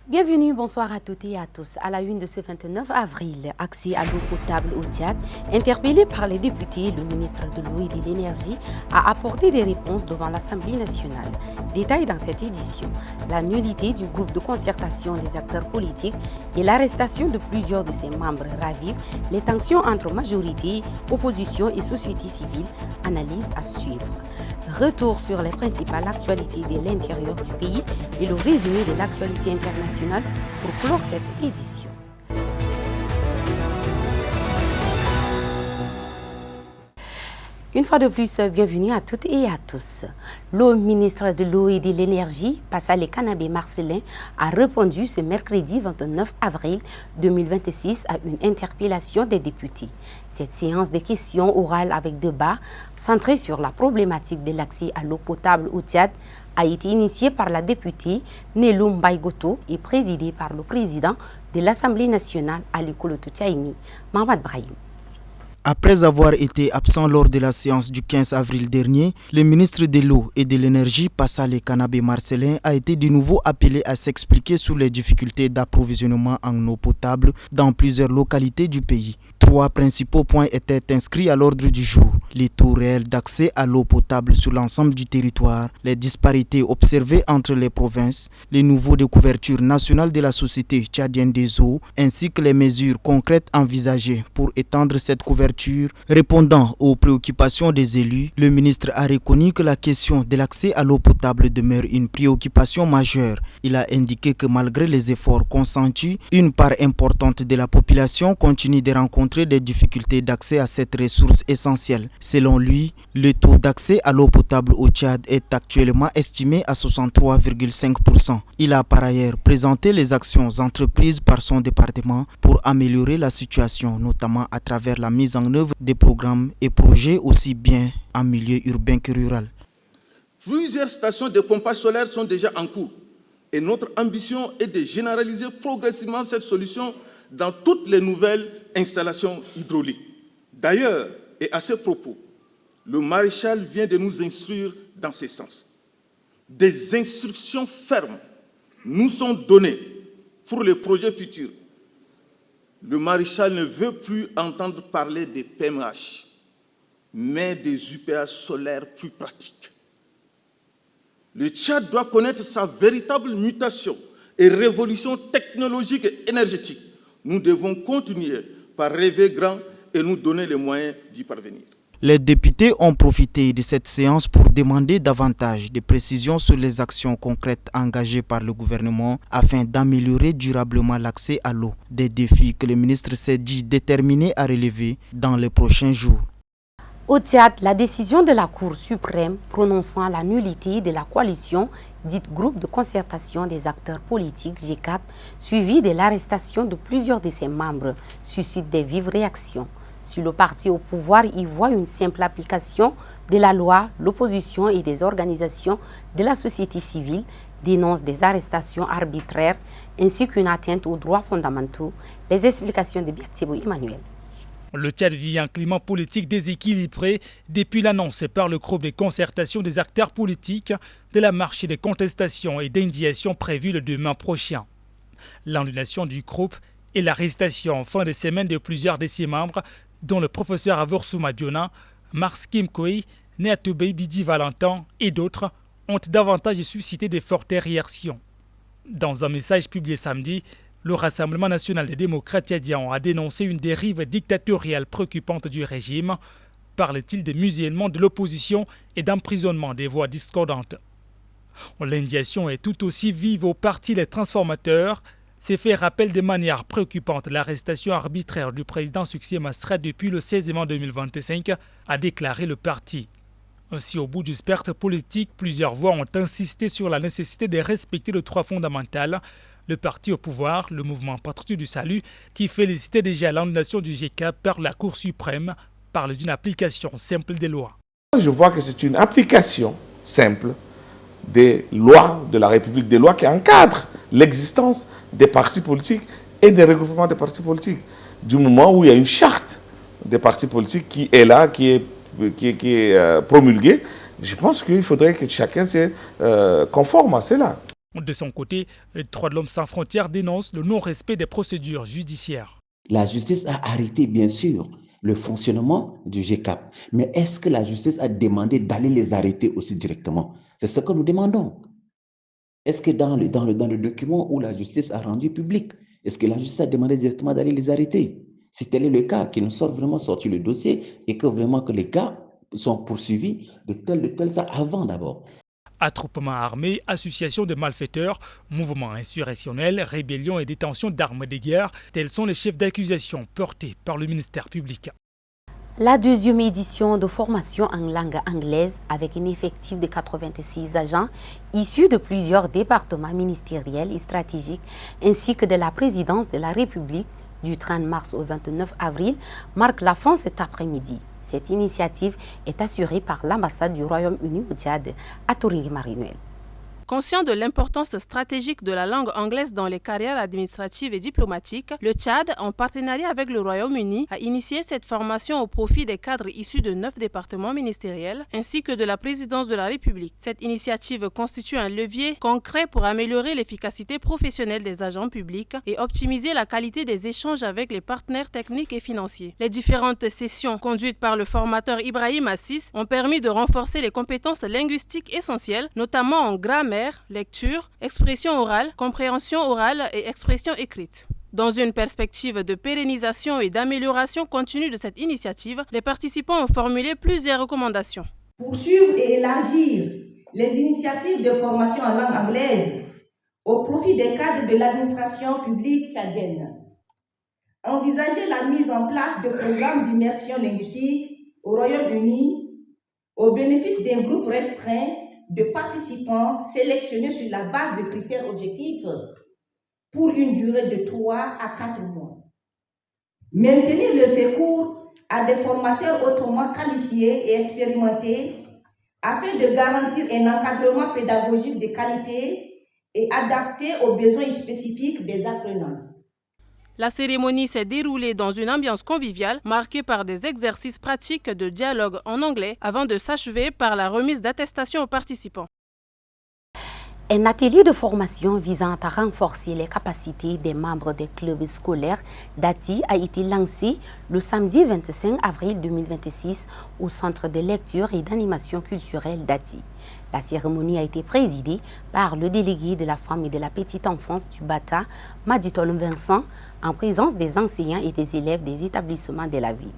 Bienvenue, bonsoir à toutes et à tous. À la une de ce 29 avril, accès à l'eau potable au Tchad, interpellé par les députés, le ministre de l'Eau et de l'Énergie a apporté des réponses devant l'Assemblée nationale. Détail dans cette édition, la nullité du groupe de concertation des acteurs politiques et l'arrestation de plusieurs de ses membres ravivent les tensions entre majorité, opposition et société civile. Analyse à suivre. Retour sur les principales actualités de l'intérieur du pays et le résumé de l'actualité internationale pour clore cette édition. Une fois de plus, bienvenue à toutes et à tous. Le ministre de l'Eau et de l'Énergie, Passalé Kanabé Marcellin, a répondu ce mercredi 29 avril 2026 à une interpellation des députés. Cette séance de questions orales avec débat, centrée sur la problématique de l'accès à l'eau potable au Tchad, a été initiée par la députée Nelou Mbaïgoto et présidée par le président de l'Assemblée nationale, Ali Kouloutou Tchaïmi, Mohamed Brahim. Après avoir été absent lors de la séance du 15 avril dernier, le ministre de l'Eau et de l'Énergie, Passalé Kanabé Marcellin, a été de nouveau appelé à s'expliquer sur les difficultés d'approvisionnement en eau potable dans plusieurs localités du pays. 3 principaux points étaient inscrits à l'ordre du jour. Les taux réels d'accès à l'eau potable sur l'ensemble du territoire, les disparités observées entre les provinces, les niveaux de couverture nationale de la Société tchadienne des eaux, ainsi que les mesures concrètes envisagées pour étendre cette couverture. Répondant aux préoccupations des élus, le ministre a reconnu que la question de l'accès à l'eau potable demeure une préoccupation majeure. Il a indiqué que malgré les efforts consentis, une part importante de la population continue de rencontrer des difficultés d'accès à cette ressource essentielle. Selon lui, le taux d'accès à l'eau potable au Tchad est actuellement estimé à 63,5%. Il a par ailleurs présenté les actions entreprises par son département pour améliorer la situation, notamment à travers la mise en œuvre des programmes et projets aussi bien en milieu urbain que rural. Plusieurs stations de pompage solaire sont déjà en cours et notre ambition est de généraliser progressivement cette solution dans toutes les nouvelles installations hydrauliques. D'ailleurs, et à ce propos, le maréchal vient de nous instruire dans ce sens. Des instructions fermes nous sont données pour les projets futurs. Le maréchal ne veut plus entendre parler des PMH, mais des UPH solaires plus pratiques. Le Tchad doit connaître sa véritable mutation et révolution technologique et énergétique. Nous devons continuer par rêver grand et nous donner les moyens d'y parvenir. Les députés ont profité de cette séance pour demander davantage de précisions sur les actions concrètes engagées par le gouvernement afin d'améliorer durablement l'accès à l'eau, des défis que le ministre s'est dit déterminé à relever dans les prochains jours. Au Tchad, la décision de la Cour suprême prononçant la nullité de la coalition dite groupe de concertation des acteurs politiques GCAP, suivie de l'arrestation de plusieurs de ses membres, suscite des vives réactions. Si le parti au pouvoir y voit une simple application de la loi, l'opposition et des organisations de la société civile dénoncent des arrestations arbitraires ainsi qu'une atteinte aux droits fondamentaux. Les explications de Biaktibo Emmanuel. Le Tchad vit un climat politique déséquilibré depuis l'annonce par le groupe de concertation des acteurs politiques de la marche des contestations et d'indignation prévue le demain prochain. L'annulation du groupe et l'arrestation en fin de semaine de plusieurs de ses membres, dont le professeur Avoursouma Diona, Mars Kim Koei, Néatoubé Bidi Valentin et d'autres, ont davantage suscité de fortes réactions. Dans un message publié samedi, le Rassemblement national des démocrates tchadiens a dénoncé une dérive dictatoriale préoccupante du régime, parle-t-il de musellement de l'opposition et d'emprisonnement des voix discordantes. L'indignation est tout aussi vive au parti Les Transformateurs. Ces faits rappellent de manière préoccupante l'arrestation arbitraire du président Succès Masra depuis le 16 mai 2025, a déclaré le parti. Ainsi, au bout du spectre politique, plusieurs voix ont insisté sur la nécessité de respecter le droit fondamental. Le parti au pouvoir, le mouvement Patriote du Salut, qui félicitait déjà l'annulation du GCAP par la Cour suprême, parle d'une application simple des lois. Je vois que c'est une application simple des lois de la République, des lois qui encadrent l'existence des partis politiques et des regroupements des partis politiques. Du moment où il y a une charte des partis politiques qui est là, qui est promulguée, je pense qu'il faudrait que chacun se conforme à cela. De son côté, Droits de l'homme sans frontières dénonce le non-respect des procédures judiciaires. La justice a arrêté, bien sûr, le fonctionnement du GCAP. Mais est-ce que la justice a demandé d'aller les arrêter aussi directement? C'est ce que nous demandons. Est-ce que dans le document où la justice a rendu public, est-ce que la justice a demandé directement d'aller les arrêter? Si tel est le cas, qu'ils nous sortent vraiment sorti le dossier et que vraiment que les cas sont poursuivis de tel ça avant d'abord. Attroupements armés, associations de malfaiteurs, mouvements insurrectionnels, rébellions et détention d'armes de guerre, tels sont les chefs d'accusation portés par le ministère public. La deuxième édition de formation en langue anglaise avec un effectif de 86 agents issus de plusieurs départements ministériels et stratégiques ainsi que de la présidence de la République du 30 mars au 29 avril marque la fin cet après-midi. Cette initiative est assurée par l'ambassade du Royaume-Uni au Tchad à Tourigui-Marinuel. Conscient de l'importance stratégique de la langue anglaise dans les carrières administratives et diplomatiques, le Tchad, en partenariat avec le Royaume-Uni, a initié cette formation au profit des cadres issus de 9 départements ministériels ainsi que de la présidence de la République. Cette initiative constitue un levier concret pour améliorer l'efficacité professionnelle des agents publics et optimiser la qualité des échanges avec les partenaires techniques et financiers. Les différentes sessions conduites par le formateur Ibrahim Assis ont permis de renforcer les compétences linguistiques essentielles, notamment en grammaire, lecture, expression orale, compréhension orale et expression écrite. Dans une perspective de pérennisation et d'amélioration continue de cette initiative, les participants ont formulé plusieurs recommandations. Poursuivre et élargir les initiatives de formation en langue anglaise au profit des cadres de l'administration publique tchadienne. Envisager la mise en place de programmes d'immersion linguistique au Royaume-Uni au bénéfice d'un groupe restreint de participants sélectionnés sur la base de critères objectifs pour une durée de 3 à 4 mois. Maintenir le secours à des formateurs hautement qualifiés et expérimentés afin de garantir un encadrement pédagogique de qualité et adapté aux besoins spécifiques des apprenants. La cérémonie s'est déroulée dans une ambiance conviviale marquée par des exercices pratiques de dialogue en anglais avant de s'achever par la remise d'attestations aux participants. Un atelier de formation visant à renforcer les capacités des membres des clubs scolaires d'Ati a été lancé le samedi 25 avril 2026 au Centre de lecture et d'animation culturelle d'Ati. La cérémonie a été présidée par le délégué de la femme et de la petite enfance du Bata, Maditolum Vincent, en présence des enseignants et des élèves des établissements de la ville.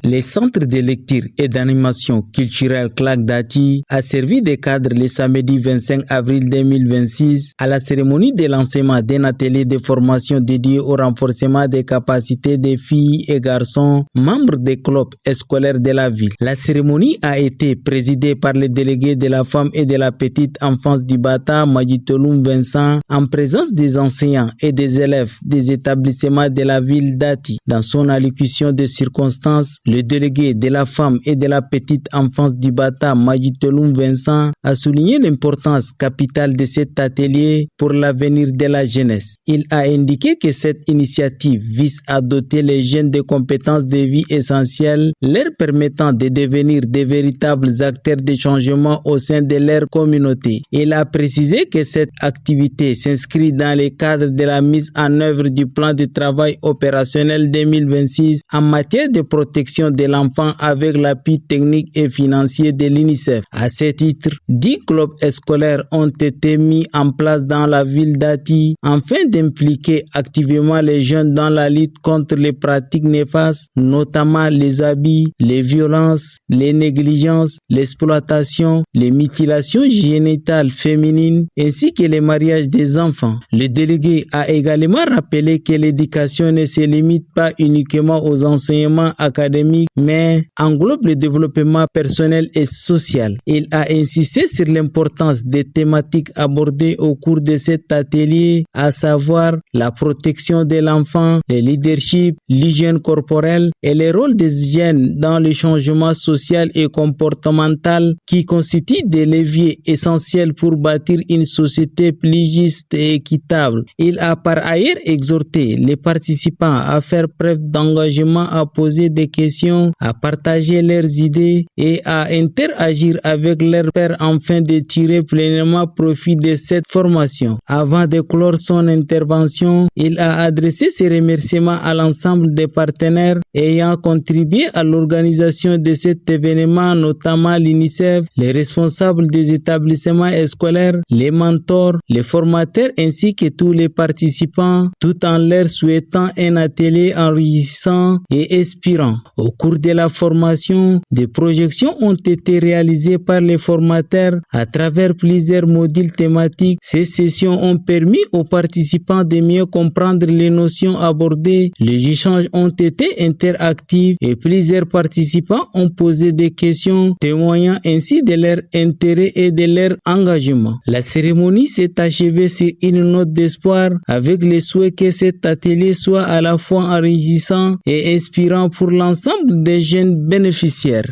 Les centres de lecture et d'animation culturelle CLAC d'Ati a servi de cadre le samedi 25 avril 2026 à la cérémonie de lancement d'un atelier de formation dédié au renforcement des capacités des filles et garçons membres des clubs scolaires de la ville. La cérémonie a été présidée par le délégué de la femme et de la petite enfance du Bata, Maditolum Vincent, en présence des enseignants et des élèves des établissements de la ville d'Ati. Dans son allocution de circonstances, le délégué de la femme et de la petite enfance du Bata, Maditolum Vincent, a souligné l'importance capitale de cet atelier pour l'avenir de la jeunesse. Il a indiqué que cette initiative vise à doter les jeunes de compétences de vie essentielles, leur permettant de devenir de véritables acteurs de changement au sein de leur communauté. Il a précisé que cette activité s'inscrit dans le cadre de la mise en œuvre du plan de travail opérationnel 2026 en matière de protection de l'enfant avec l'appui technique et financier de l'UNICEF. À ce titre, 10 clubs scolaires ont été mis en place dans la ville d'Ati afin d'impliquer activement les jeunes dans la lutte contre les pratiques néfastes, notamment les abus, les violences, les négligences, l'exploitation, les mutilations génitales féminines ainsi que les mariages des enfants. Le délégué a également rappelé que l'éducation ne se limite pas uniquement aux enseignements académiques mais englobe le développement personnel et social. Il a insisté sur l'importance des thématiques abordées au cours de cet atelier, à savoir la protection de l'enfant, le leadership, l'hygiène corporelle et le rôle des jeunes dans le changement social et comportemental qui constituent des leviers essentiels pour bâtir une société plus juste et équitable. Il a par ailleurs exhorté les participants à faire preuve d'engagement à poser des questions mission à partager leurs idées et à interagir avec leurs pairs afin de tirer pleinement profit de cette formation. Avant de clore son intervention, il a adressé ses remerciements à l'ensemble des partenaires ayant contribué à l'organisation de cet événement, notamment l'UNICEF, les responsables des établissements scolaires, les mentors, les formateurs ainsi que tous les participants, tout en leur souhaitant un atelier enrichissant et inspirant. Au cours de la formation, des projections ont été réalisées par les formateurs à travers plusieurs modules thématiques. Ces sessions ont permis aux participants de mieux comprendre les notions abordées. Les échanges ont été interactifs et plusieurs participants ont posé des questions, témoignant ainsi de leur intérêt et de leur engagement. La cérémonie s'est achevée sur une note d'espoir avec le souhait que cet atelier soit à la fois enrichissant et inspirant pour l'ensemble des jeunes bénéficiaires.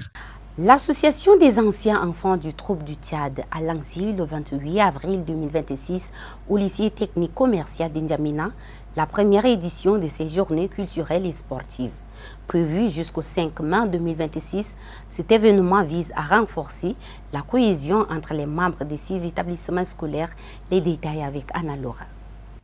L'Association des anciens enfants du troupe du Tchad a lancé le 28 avril 2026 au lycée technique commercial d'Injamina la première édition de ces journées culturelles et sportives. Prévu jusqu'au 5 mai 2026, cet événement vise à renforcer la cohésion entre les membres de ces établissements scolaires. Les détails avec Anna Laura.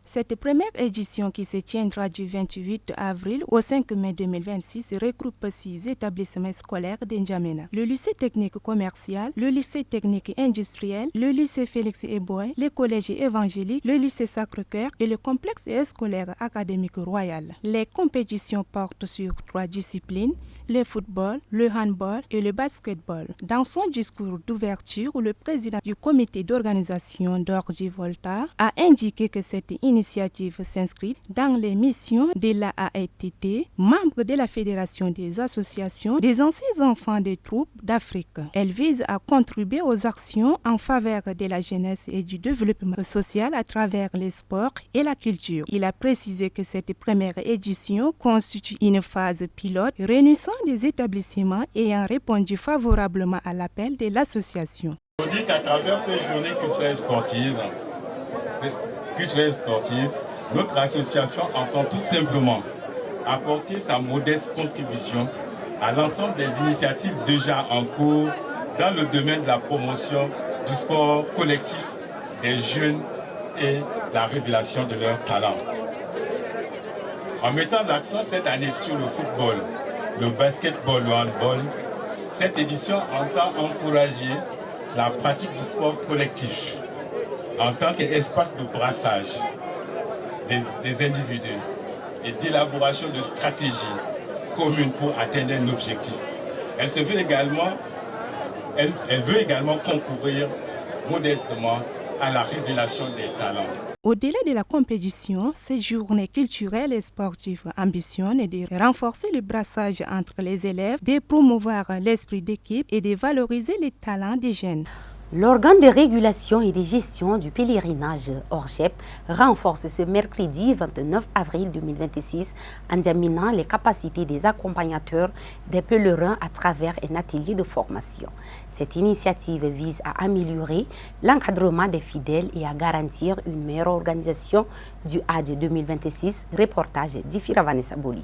Cette première édition qui se tiendra du 28 avril au 5 mai 2026 regroupe 6 établissements scolaires d'Injamena. Le lycée technique commercial, le lycée technique industriel, le lycée Félix Eboy, les collèges évangéliques, le lycée Sacré-Cœur et le complexe scolaire académique royal. Les compétitions portent sur 3 disciplines: le football, le handball et le basketball. Dans son discours d'ouverture, le président du comité d'organisation, Dorji Volta, a indiqué que cette initiative s'inscrit dans les missions de la AETT, membre de la Fédération des associations des anciens enfants des troupes d'Afrique. Elle vise à contribuer aux actions en faveur de la jeunesse et du développement social à travers les sports et la culture. Il a précisé que cette première édition constitue une phase pilote réunissant des établissements ayant répondu favorablement à l'appel de l'association. On dit qu'à travers ces journées culturelles sportives, notre association entend tout simplement apporter sa modeste contribution à l'ensemble des initiatives déjà en cours dans le domaine de la promotion du sport collectif des jeunes et la révélation de leurs talents. En mettant l'accent cette année sur le football, le basketball, le handball, cette édition entend encourager la pratique du sport collectif en tant qu'espace de brassage des individus et d'élaboration de stratégies communes pour atteindre un objectif. Elle veut également concourir modestement à la révélation des talents. Au-delà de la compétition, ces journées culturelles et sportives ambitionnent de renforcer le brassage entre les élèves, de promouvoir l'esprit d'équipe et de valoriser les talents des jeunes. L'organe de régulation et de gestion du pèlerinage ORGEP renforce ce mercredi 29 avril 2026 en examinant les capacités des accompagnateurs des pèlerins à travers un atelier de formation. Cette initiative vise à améliorer l'encadrement des fidèles et à garantir une meilleure organisation du Hadj 2026. Reportage d'Ifira Vanessa Boli.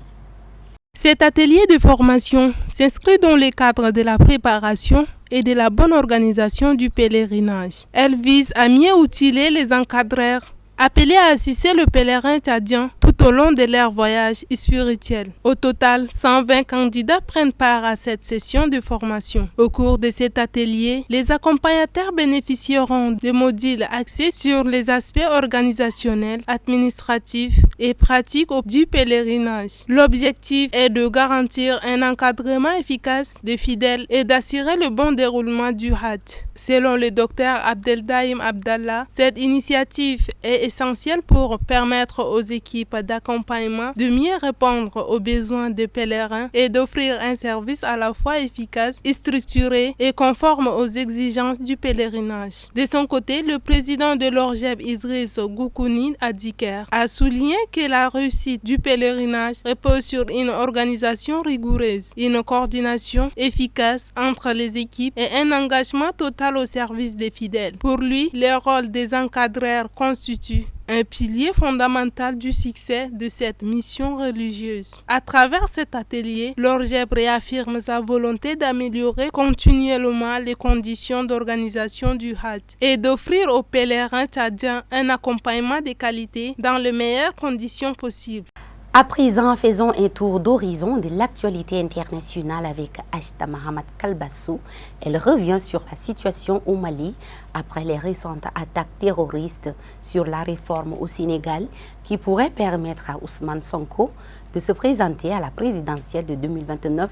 Cet atelier de formation s'inscrit dans le cadre de la préparation et de la bonne organisation du pèlerinage. Elle vise à mieux outiller les encadreurs appelés à assister le pèlerin tchadien tout au long de leur voyage spirituel. Au total, 120 candidats prennent part à cette session de formation. Au cours de cet atelier, les accompagnateurs bénéficieront de modules axés sur les aspects organisationnels, administratifs et pratiques du pèlerinage. L'objectif est de garantir un encadrement efficace des fidèles et d'assurer le bon déroulement du Hadj. Selon le docteur Abdeldaïm Abdallah, cette initiative est essentielle pour permettre aux équipes d'accompagnement de mieux répondre aux besoins des pèlerins et d'offrir un service à la fois efficace, structuré et conforme aux exigences du pèlerinage. De son côté, le président de l'ORGEP, Idriss Goukouni Adiker, a souligné que la réussite du pèlerinage repose sur une organisation rigoureuse, une coordination efficace entre les équipes et un engagement total au service des fidèles. Pour lui, le rôle des encadreurs constitue un pilier fondamental du succès de cette mission religieuse. À travers cet atelier, l'ORGEP réaffirme sa volonté d'améliorer continuellement les conditions d'organisation du Hajj et d'offrir aux pèlerins tchadiens un accompagnement de qualité dans les meilleures conditions possibles. À présent, faisons un tour d'horizon de l'actualité internationale avec Ashta Mohamed Kalbassou. Elle revient sur la situation au Mali après les récentes attaques terroristes sur la réforme au Sénégal qui pourrait permettre à Ousmane Sonko de se présenter à la présidentielle de 2029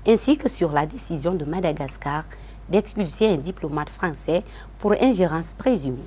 ainsi que sur la décision de Madagascar d'expulser un diplomate français pour ingérence présumée.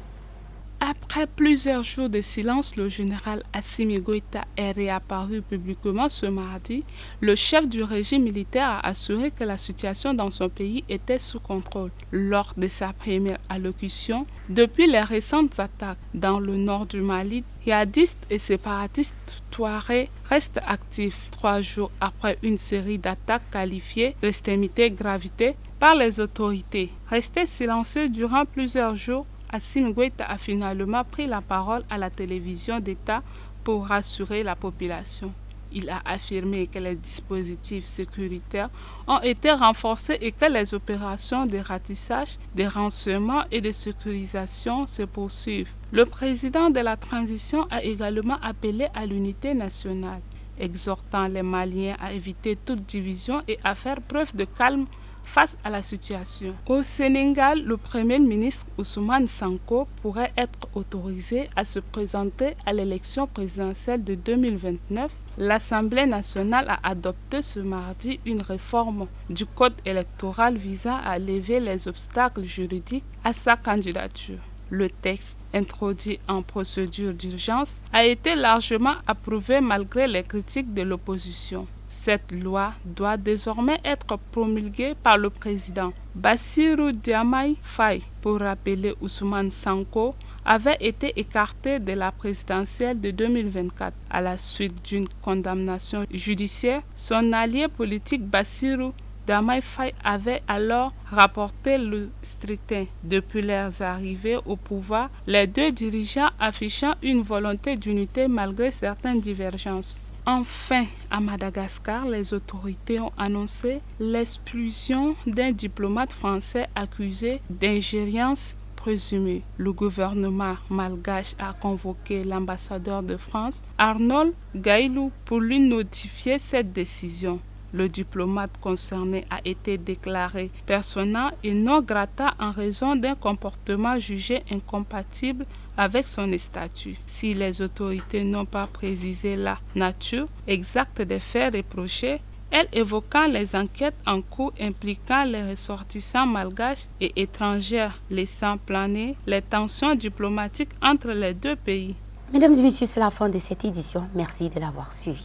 Après plusieurs jours de silence, le général Assimi Goïta est réapparu publiquement ce mardi. Le chef du régime militaire a assuré que la situation dans son pays était sous contrôle. Lors de sa première allocution, depuis les récentes attaques dans le nord du Mali, djihadistes et séparatistes touaregs restent actifs 3 jours après une série d'attaques qualifiées d'extrémité-gravité par les autorités. Resté silencieux durant plusieurs jours, Assimi Goïta a finalement pris la parole à la télévision d'État pour rassurer la population. Il a affirmé que les dispositifs sécuritaires ont été renforcés et que les opérations de ratissage, de renseignement et de sécurisation se poursuivent. Le président de la transition a également appelé à l'unité nationale, exhortant les Maliens à éviter toute division et à faire preuve de calme face à la situation. Au Sénégal, le Premier ministre Ousmane Sonko pourrait être autorisé à se présenter à l'élection présidentielle de 2029. L'Assemblée nationale a adopté ce mardi une réforme du code électoral visant à lever les obstacles juridiques à sa candidature. Le texte, introduit en procédure d'urgence, a été largement approuvé malgré les critiques de l'opposition. Cette loi doit désormais être promulguée par le président. Bassirou Diomaye Faye, pour rappeler, Ousmane Sonko avait été écarté de la présidentielle de 2024 à la suite d'une condamnation judiciaire. Son allié politique Bassirou Diomaye Faye avait alors rapporté le scrutin. Depuis leurs arrivées au pouvoir, les deux dirigeants affichant une volonté d'unité malgré certaines divergences. Enfin, à Madagascar, les autorités ont annoncé l'expulsion d'un diplomate français accusé d'ingérence présumée. Le gouvernement malgache a convoqué l'ambassadeur de France, Arnold Gailou, pour lui notifier cette décision. Le diplomate concerné a été déclaré persona et non grata en raison d'un comportement jugé incompatible avec son statut. Si les autorités n'ont pas précisé la nature exacte des faits reprochés, elles évoquant les enquêtes en cours impliquant les ressortissants malgaches et étrangers, laissant planer les tensions diplomatiques entre les deux pays. Mesdames et messieurs, c'est la fin de cette édition. Merci de l'avoir suivi.